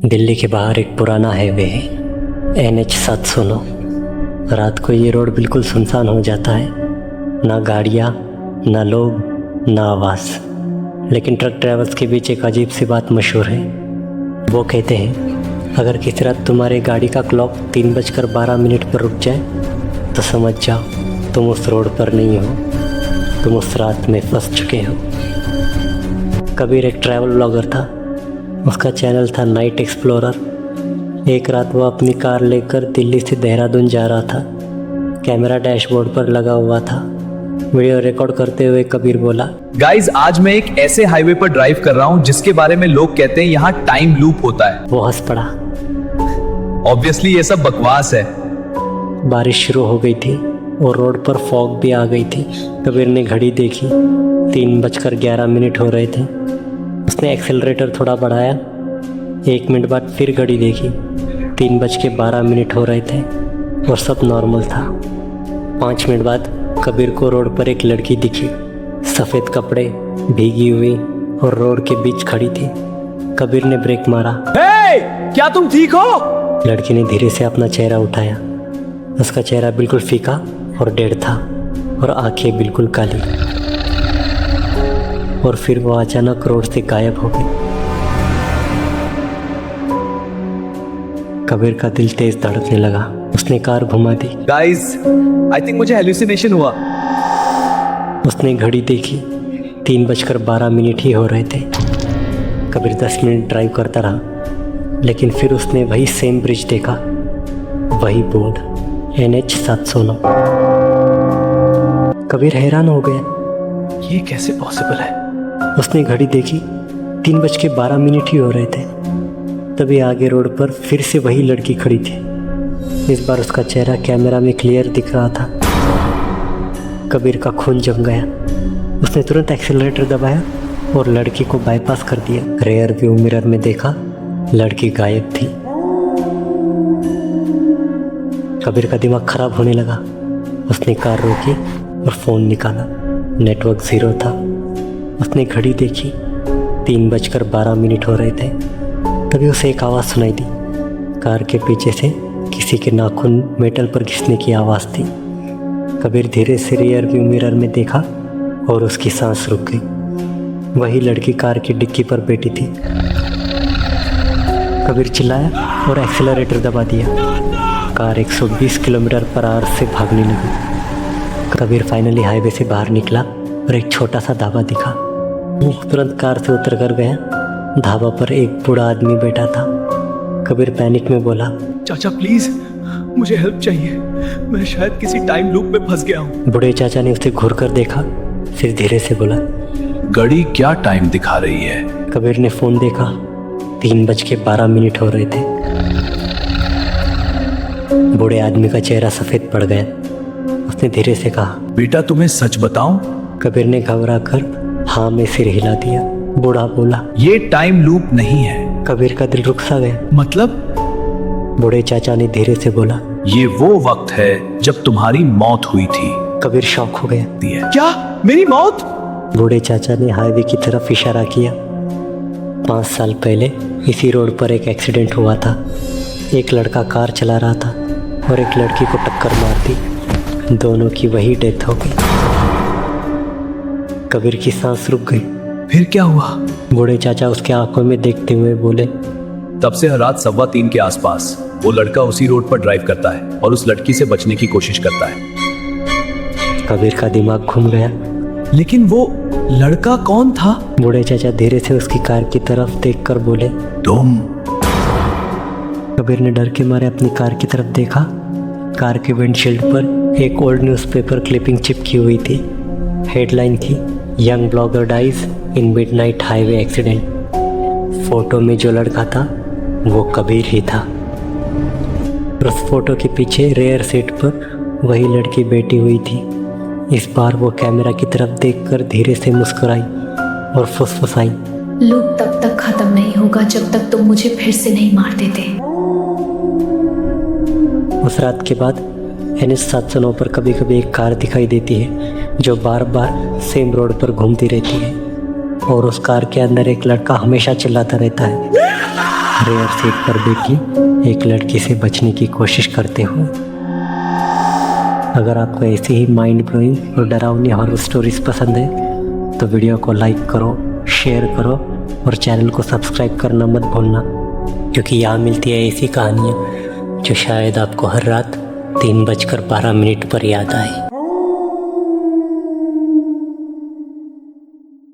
दिल्ली के बाहर एक पुराना हाईवे है, NH 709। रात को ये रोड बिल्कुल सुनसान हो जाता है, ना गाड़ियाँ, ना लोग, ना आवाज़। लेकिन ट्रक ड्राइवर्स के बीच एक अजीब सी बात मशहूर है। वो कहते हैं अगर किसी रात तुम्हारी गाड़ी का क्लॉक 3:12 पर रुक जाए तो समझ जाओ तुम उस रोड पर नहीं हो, तुम उस रात में फंस चुके हो। कबीर एक ट्रैवल ब्लॉगर था। उसका चैनल था नाइट एक्सप्लोरर। एक रात वो अपनी कार लेकर दिल्ली से देहरादून जा रहा था। कैमरा डैशबोर्ड पर लगा हुआ था। वीडियो रिकॉर्ड करते हुए कबीर बोला, गाइज आज मैं एक ऐसे हाईवे पर ड्राइव कर रहा हूँ जिसके बारे में लोग कहते हैं यहाँ टाइम लूप होता है। वो हंस पड़ा। ऑब्वियसली ये सब बकवास है। बारिश शुरू हो गई थी और रोड पर फॉग भी आ गई थी। कबीर ने घड़ी देखी, 3:11 हो रहे थे। उसने एक्सेलरेटर थोड़ा बढ़ाया। 1 मिनट बाद फिर घड़ी देखी, 3:12 हो रहे थे और सब नॉर्मल था। 5 मिनट बाद कबीर को रोड पर एक लड़की दिखी। सफ़ेद कपड़े, भीगी हुई और रोड के बीच खड़ी थी। कबीर ने ब्रेक मारा। हे, क्या तुम ठीक हो? लड़की ने धीरे से अपना चेहरा उठाया। उसका चेहरा बिल्कुल फीका और डेढ़ था और आंखें बिल्कुल काली। और फिर वो अचानक रोड से गायब हो गई। कबीर का दिल तेज धड़कने लगा। उसने कार घुमा दी। गाइज आई थिंक मुझे हेलुसिनेशन हुआ। उसने घड़ी देखी, 3:12 ही हो रहे थे। कबीर 10 मिनट ड्राइव करता रहा, लेकिन फिर उसने वही सेम ब्रिज देखा, वही बोर्ड, NH 709। कबीर हैरान हो गया, ये कैसे पॉसिबल है? उसने घड़ी देखी, 3:12 ही हो रहे थे। तभी आगे रोड पर फिर से वही लड़की खड़ी थी। इस बार उसका चेहरा कैमरा में क्लियर दिख रहा था। कबीर का खून जम गया। उसने तुरंत एक्सेलरेटर दबाया और लड़की को बाईपास कर दिया। रेयर व्यू मिरर में देखा, लड़की गायब थी। कबीर का दिमाग खराब होने लगा। उसने कार रोकी और फ़ोन निकाला। नेटवर्क ज़ीरो था। उसने घड़ी देखी, 3:12 हो रहे थे। तभी उसे एक आवाज़ सुनाई दी। कार के पीछे से किसी के नाखून मेटल पर घिसने की आवाज़ थी। कबीर धीरे से रियर व्यू मिरर में देखा और उसकी सांस रुक गई। वही लड़की कार की डिक्की पर बैठी थी। कबीर चिल्लाया और एक्सेलरेटर दबा दिया। कार 120 km/h से भागने लगी। कबीर फाइनली हाईवे से बाहर निकला और एक छोटा सा ढाबा दिखा। वो तुरंत कार से उतर कर गया। ढाबा पर एक बूढ़ा आदमी बैठा था। कबीर पैनिक में बोला, चाचा प्लीज मुझे हेल्प चाहिए, मैं शायद किसी टाइम लूप में फंस गया हूँ। बूढ़े चाचा ने उसे घूर कर देखा, फिर धीरे से बोला, घड़ी क्या टाइम दिखा रही है? कबीर ने फोन देखा, 3:12 हो रहे थे। बूढ़े आदमी का चेहरा सफेद पड़ गया। उसने धीरे से कहा, बेटा तुम्हें सच बताऊं? कबीर ने घबरा कर हाँ में सिर हिला दिया। बूढ़ा बोला, ये टाइम लूप नहीं है। कबीर का दिल रुक सा गया। मतलब? बूढ़े चाचा ने धीरे से बोला, ये वो वक्त है जब तुम्हारी मौत हुई थी। कबीर शॉक हो गया। क्या मेरी मौत? बूढ़े चाचा ने हाईवे की तरफ इशारा किया। 5 साल पहले इसी रोड पर एक एक्सीडेंट हुआ था। एक लड़का कार चला रहा था और एक लड़की को टक्कर मार दी। दोनों की वही डेथ हो गई। कबीर की सांस रुक गई। फिर क्या हुआ? बूढ़े चाचा उसके आंखों में देखते हुए बोले, तब से हर रात 3:15 के आसपास वो लड़का उसी रोड पर ड्राइव करता है और उस लड़की से बचने की कोशिश करता है। कबीर का दिमाग घूम गया। लेकिन वो लड़का कौन था? बूढ़े चाचा धीरे से उसकी कार की तरफ देखकर बोले, तुम। कबीर ने डर के मारे अपनी कार की तरफ देखा। कार के विंडशील्ड पर एक ओल्ड न्यूज़पेपर क्लिपिंग चिपकी हुई थी। हेडलाइन थी, young blogger dies in midnight highway accident. Photo में जो लड़का था वो कबीर ही था। उस फोटो के पीछे रेयर सीट पर वही लड़की बैठी हुई थी। इस बार वो कैमरा की तरफ देखकर धीरे से मुस्कुराई और फुसफुसाई, लूप तब तक खत्म नहीं होगा जब तक तुम मुझे फिर से नहीं मार देते। उस रात के बाद NH 709 पर कभी कभी एक कार दिखाई देती है जो बार बार सेम रोड पर घूमती रहती है और उस कार के अंदर एक लड़का हमेशा चिल्लाता रहता है, रेयर से एक पर्दे की एक लड़की से बचने की कोशिश करते हो। अगर आपको ऐसी ही माइंड ब्लोइंग और डरावनी हॉरर स्टोरीज पसंद है तो वीडियो को लाइक करो, शेयर करो और चैनल को सब्सक्राइब करना मत भूलना, क्योंकि यहाँ मिलती है ऐसी कहानियाँ जो शायद आपको हर रात 3:12 पर याद आए।